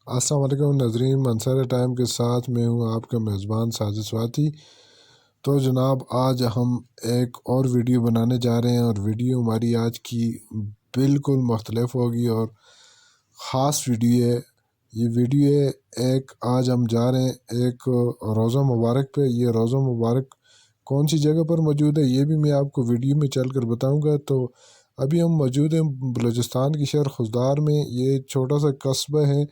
السلام علیکم ناظرین، منصر ٹائم کے ساتھ میں ہوں آپ کا میزبان ساجد سواتی۔ تو جناب آج ہم ایک اور ویڈیو بنانے جا رہے ہیں، اور ویڈیو ہماری آج کی بالکل مختلف ہوگی اور خاص ویڈیو ہے۔ یہ ویڈیو ہے آج ہم جا رہے ہیں ایک روضہ مبارک پہ۔ یہ روضہ مبارک کون سی جگہ پر موجود ہے یہ بھی میں آپ کو ویڈیو میں چل کر بتاؤں گا۔ تو ابھی ہم موجود ہیں بلوچستان کی شہر خضدار میں۔ یہ چھوٹا سا قصبہ ہے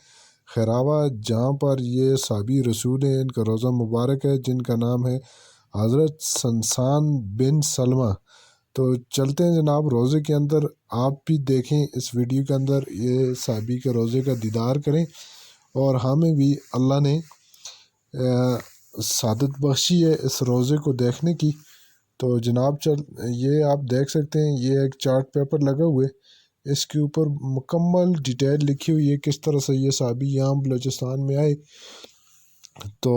خیراوا، جہاں پر یہ صحابی رسول ہیں، ان کا روضہ مبارک ہے جن کا نام ہے حضرت سنسان بن سلمہ۔ تو چلتے ہیں جناب روضے کے اندر، آپ بھی دیکھیں اس ویڈیو کے اندر، یہ صحابی کے روضے کا دیدار کریں، اور ہمیں بھی اللہ نے سعادت بخشی ہے اس روضے کو دیکھنے کی۔ تو جناب یہ آپ دیکھ سکتے ہیں، یہ ایک چارٹ پیپر لگا ہوئے، اس کے اوپر مکمل ڈیٹیل لکھی ہوئی ہے کس طرح سے یہ صحابی یہاں بلوچستان میں آئے۔ تو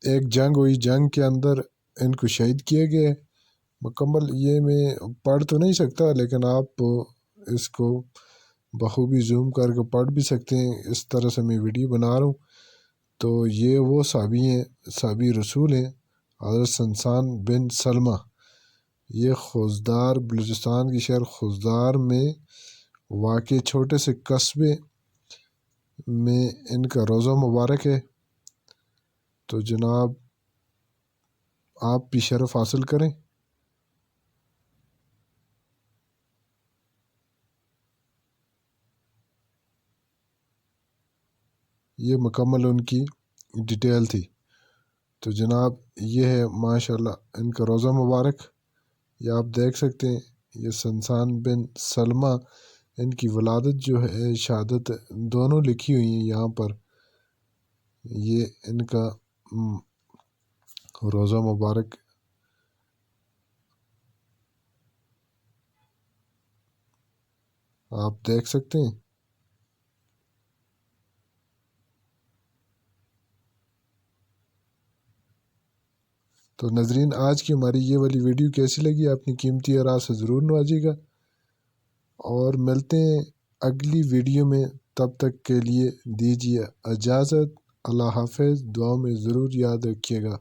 ایک جنگ ہوئی، جنگ کے اندر ان کو شہید کیے گئے مکمل۔ یہ میں پڑھ تو نہیں سکتا، لیکن آپ اس کو بخوبی زوم کر کے پڑھ بھی سکتے ہیں، اس طرح سے میں ویڈیو بنا رہا ہوں۔ تو یہ وہ صحابی ہیں، صحابی رسول ہیں حضرت سنسان بن سلمہ۔ یہ خضدار، بلوچستان کی شہر خضدار میں واقع چھوٹے سے قصبے میں ان کا روضہ مبارک ہے۔ تو جناب آپ بھی شرف حاصل کریں۔ یہ مکمل ان کی ڈیٹیل تھی۔ تو جناب یہ ہے ماشاءاللہ ان کا روضہ مبارک، یہ آپ دیکھ سکتے ہیں۔ یہ سنسان بن سلمہ، ان کی ولادت جو ہے، شہادت دونوں لکھی ہوئی ہیں یہاں پر۔ یہ ان کا روضہ مبارک آپ دیکھ سکتے ہیں۔ تو ناظرین آج کی ہماری یہ والی ویڈیو کیسی لگی؟ اپنی قیمتی آراء سے ضرور نوازیے گا، اور ملتے ہیں اگلی ویڈیو میں۔ تب تک کے لیے دیجیے اجازت، اللہ حافظ، دعاؤں میں ضرور یاد رکھیے گا۔